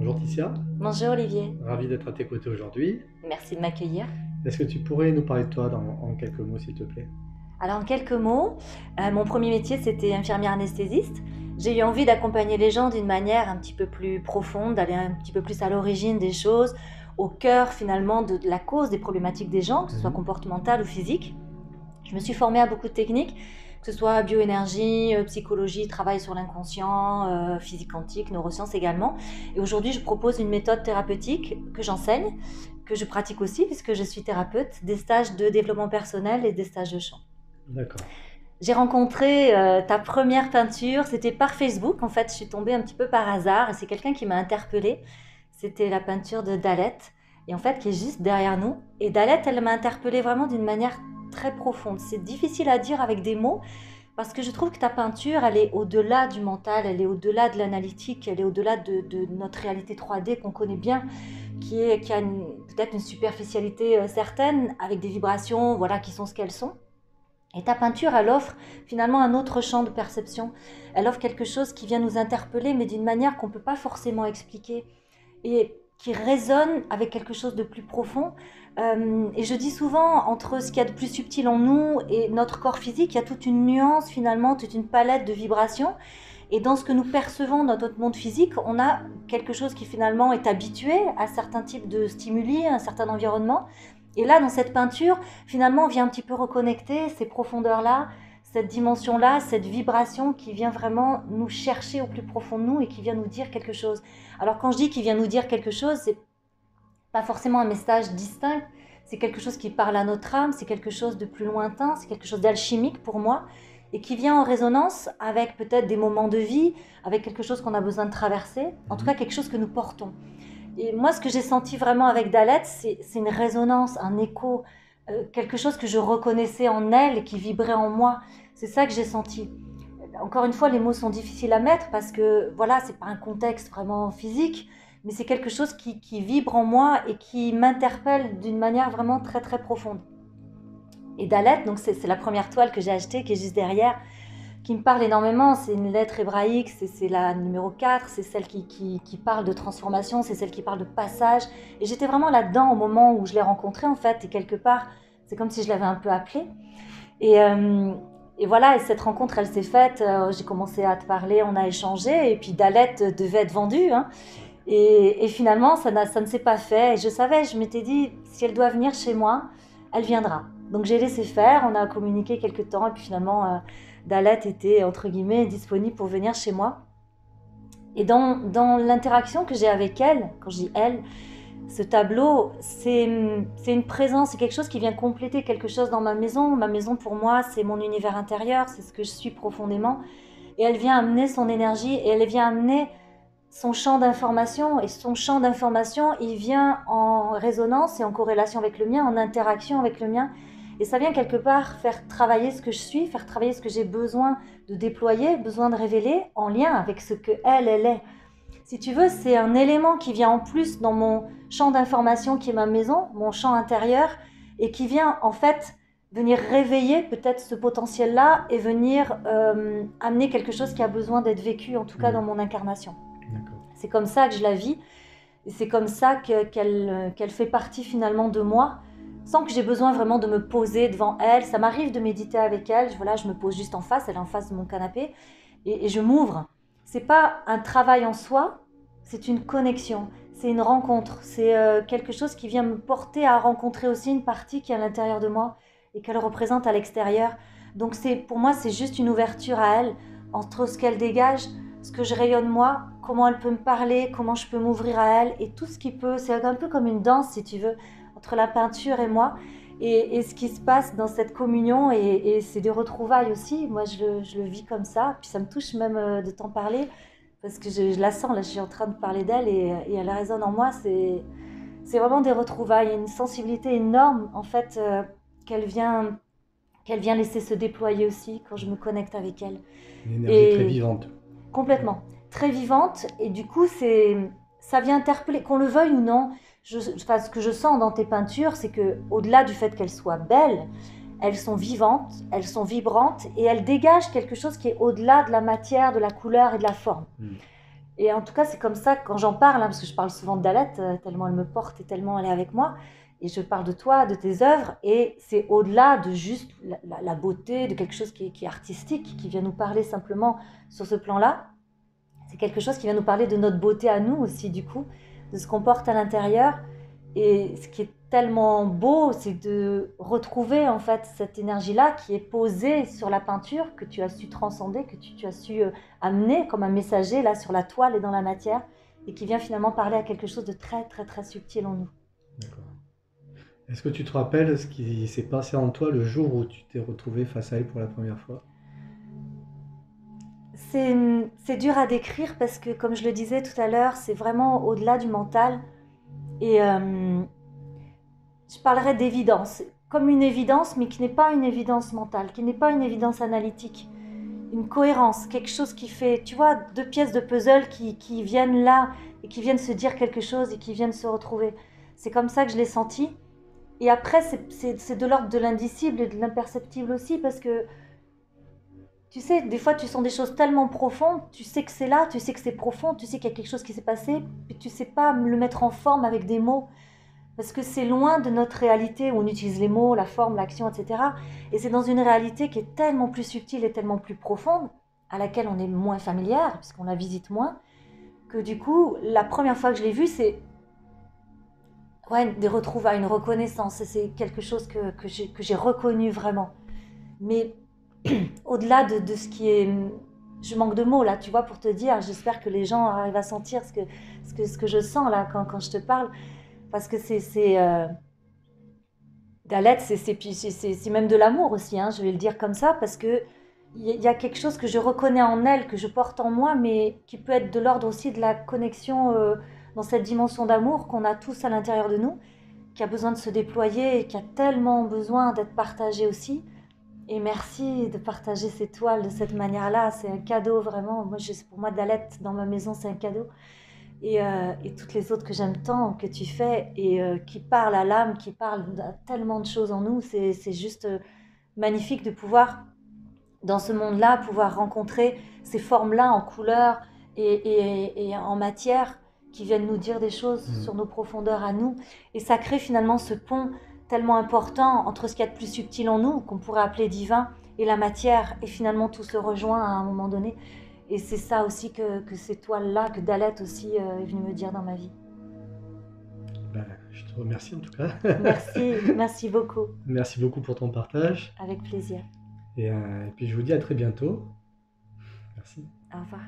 Bonjour Ticia, Bonjour Olivier, ravi d'être à tes côtés aujourd'hui. merci de m'accueillir. Est-ce que tu pourrais nous parler de toi en quelques mots s'il te plaît? Alors en quelques mots, mon premier métier c'était infirmière anesthésiste. J'ai eu envie d'accompagner les gens d'une manière un petit peu plus profonde, d'aller un petit peu plus à l'origine des choses, au cœur finalement de la cause des problématiques des gens, que ce soit Mhm. comportementale ou physique. Je me suis formée à beaucoup de techniques, que ce soit bioénergie, psychologie, travail sur l'inconscient, physique quantique, neurosciences également. Et aujourd'hui, je propose une méthode thérapeutique que j'enseigne, que je pratique aussi puisque je suis thérapeute, des stages de développement personnel et des stages de chant. D'accord. J'ai rencontré ta première peinture, c'était par Facebook. En fait, je suis tombée un petit peu par hasard et c'est quelqu'un qui m'a interpellée. C'était la peinture de Dalette, et en fait, qui est juste derrière nous. Et Dalette, elle m'a interpellée vraiment d'une manière très profonde. C'est difficile à dire avec des mots parce que je trouve que ta peinture, elle est au-delà du mental, elle est au-delà de l'analytique, elle est au-delà de notre réalité 3D qu'on connaît bien, qui a peut-être une superficialité certaine, avec des vibrations voilà, qui sont ce qu'elles sont. Et ta peinture, elle offre finalement un autre champ de perception. Elle offre quelque chose qui vient nous interpeller, mais d'une manière qu'on ne peut pas forcément expliquer, et qui résonne avec quelque chose de plus profond. Et je dis souvent, entre ce qu'il y a de plus subtil en nous et notre corps physique, il y a toute une nuance finalement, toute une palette de vibrations. Et dans ce que nous percevons dans notre monde physique, on a quelque chose qui finalement est habitué à certains types de stimuli, à un certain environnement. Et là, dans cette peinture, finalement, on vient un petit peu reconnecter ces profondeurs-là, cette dimension-là, cette vibration qui vient vraiment nous chercher au plus profond de nous et qui vient nous dire quelque chose. Alors quand je dis qu'il vient nous dire quelque chose, c'est pas forcément un message distinct, c'est quelque chose qui parle à notre âme, c'est quelque chose de plus lointain, c'est quelque chose d'alchimique pour moi, et qui vient en résonance avec peut-être des moments de vie, avec quelque chose qu'on a besoin de traverser, en tout cas Mhm. quelque chose que nous portons. Et moi, ce que j'ai senti vraiment avec Dalette, c'est une résonance, un écho, quelque chose que je reconnaissais en elle et qui vibrait en moi. C'est ça que j'ai senti. Encore une fois, les mots sont difficiles à mettre parce que voilà, c'est pas un contexte vraiment physique, mais c'est quelque chose qui vibre en moi et qui m'interpelle d'une manière vraiment très très profonde. Et Dalet, donc c'est la première toile que j'ai achetée, qui est juste derrière, qui me parle énormément. C'est une lettre hébraïque, c'est la numéro 4, c'est celle qui parle de transformation, c'est celle qui parle de passage. Et j'étais vraiment là-dedans au moment où je l'ai rencontrée en fait, et quelque part, c'est comme si je l'avais un peu appelée. Et, euh, et voilà, et cette rencontre, elle s'est faite. J'ai commencé à te parler, on a échangé, et puis Dalette devait être vendue. Hein. Et finalement, ça ne s'est pas fait. Et je savais, je m'étais dit, si elle doit venir chez moi, elle viendra. Donc j'ai laissé faire, on a communiqué quelques temps, et puis finalement, Dalette était, entre guillemets, disponible pour venir chez moi. Et dans l'interaction que j'ai avec elle, quand je dis elle, ce tableau, c'est une présence, c'est quelque chose qui vient compléter quelque chose dans ma maison. Ma maison, pour moi, c'est mon univers intérieur, c'est ce que je suis profondément. Et elle vient amener son énergie et elle vient amener son champ d'information. Et son champ d'information, il vient en résonance et en corrélation avec le mien, en interaction avec le mien. Et ça vient quelque part faire travailler ce que je suis, faire travailler ce que j'ai besoin de déployer, besoin de révéler, en lien avec ce que elle est. Si tu veux, c'est un élément qui vient en plus dans mon champ d'information qui est ma maison, mon champ intérieur, et qui vient en fait venir réveiller peut-être ce potentiel-là et venir amener quelque chose qui a besoin d'être vécu, en tout cas dans Mhm. mon incarnation. D'accord. C'est comme ça que je la vis, et c'est comme ça qu'elle fait partie finalement de moi, sans que j'ai besoin vraiment de me poser devant elle. Ça m'arrive de méditer avec elle, voilà, je me pose juste en face, elle est en face de mon canapé, et je m'ouvre. C'est pas un travail en soi, c'est une connexion, c'est une rencontre, c'est quelque chose qui vient me porter à rencontrer aussi une partie qui est à l'intérieur de moi et qu'elle représente à l'extérieur. Donc pour moi, c'est juste une ouverture à elle, entre ce qu'elle dégage, ce que je rayonne moi, comment elle peut me parler, comment je peux m'ouvrir à elle, et tout ce qui peut, c'est un peu comme une danse si tu veux, entre la peinture et moi, et ce qui se passe dans cette communion, et c'est des retrouvailles aussi. Moi je le vis comme ça, puis ça me touche même de t'en parler, parce que je la sens, là je suis en train de parler d'elle, et elle résonne en moi. C'est vraiment des retrouvailles, une sensibilité énorme en fait, qu'elle vient laisser se déployer aussi quand je me connecte avec elle. Une énergie très Et vivante. complètement, très vivante, et du coup ça vient interpeller, qu'on le veuille ou non. Enfin, ce que je sens dans tes peintures, c'est que au-delà du fait qu'elles soient belles, elles sont vivantes, elles sont vibrantes, et elles dégagent quelque chose qui est au-delà de la matière, de la couleur et de la forme. Mhm. Et en tout cas, c'est comme ça quand j'en parle, hein, parce que je parle souvent de Dalet, tellement elle me porte et tellement elle est avec moi. Et je parle de toi, de tes œuvres, et c'est au-delà de juste la beauté, de quelque chose qui est artistique, qui vient nous parler simplement sur ce plan-là. C'est quelque chose qui vient nous parler de notre beauté à nous aussi, du coup, de ce qu'on porte à l'intérieur. Et ce qui est tellement beau, c'est de retrouver en fait cette énergie-là qui est posée sur la peinture, que tu as su transcender, que tu as su amener comme un messager là sur la toile et dans la matière, et qui vient finalement parler à quelque chose de très très très subtil en nous. D'accord. Est-ce que tu te rappelles ce qui s'est passé en toi le jour où tu t'es retrouvé face à elle pour la première fois? C'est dur à décrire parce que, comme je le disais tout à l'heure, c'est vraiment au-delà du mental. Et je parlerais d'évidence, comme une évidence, mais qui n'est pas une évidence mentale, qui n'est pas une évidence analytique. Une cohérence, quelque chose qui fait, tu vois, deux pièces de puzzle qui viennent là et qui viennent se dire quelque chose et qui viennent se retrouver. C'est comme ça que je l'ai senti. Et après, c'est de l'ordre de l'indicible et de l'imperceptible aussi, parce que, tu sais, des fois, tu sens des choses tellement profondes, tu sais que c'est là, tu sais que c'est profond, tu sais qu'il y a quelque chose qui s'est passé, puis tu sais pas le mettre en forme avec des mots. Parce que c'est loin de notre réalité où on utilise les mots, la forme, l'action, etc. Et c'est dans une réalité qui est tellement plus subtile et tellement plus profonde, à laquelle on est moins familière, puisqu'on la visite moins, que du coup, la première fois que je l'ai vue, c'est ouais, des retrouvailles, une reconnaissance. Et c'est quelque chose que j'ai reconnu vraiment. Mais au-delà de ce qui est... Je manque de mots là, tu vois, pour te dire. J'espère que les gens arrivent à sentir ce que je sens là quand je te parle. Parce que Dalet, c'est même de l'amour aussi, hein, je vais le dire comme ça, parce que il y a quelque chose que je reconnais en elle, que je porte en moi, mais qui peut être de l'ordre aussi de la connexion dans cette dimension d'amour qu'on a tous à l'intérieur de nous, qui a besoin de se déployer et qui a tellement besoin d'être partagée aussi. Et merci de partager ces toiles de cette manière-là, c'est un cadeau vraiment. Pour moi, Dalet dans ma maison, c'est un cadeau. Et toutes les autres que j'aime tant, que tu fais, et qui parlent à l'âme, qui parlent à tellement de choses en nous, c'est juste magnifique de pouvoir, dans ce monde-là, pouvoir rencontrer ces formes-là en couleur et en matière qui viennent nous dire des choses sur nos profondeurs à nous. Et ça crée finalement ce pont tellement important entre ce qu'il y a de plus subtil en nous, qu'on pourrait appeler divin, et la matière, et finalement tout se rejoint à un moment donné. Et c'est ça aussi que ces toiles-là, que Dalet aussi est venu me dire dans ma vie. Ben, je te remercie en tout cas. Merci, merci beaucoup. Merci beaucoup pour ton partage. Avec plaisir. Et puis je vous dis à très bientôt. Merci. Au revoir.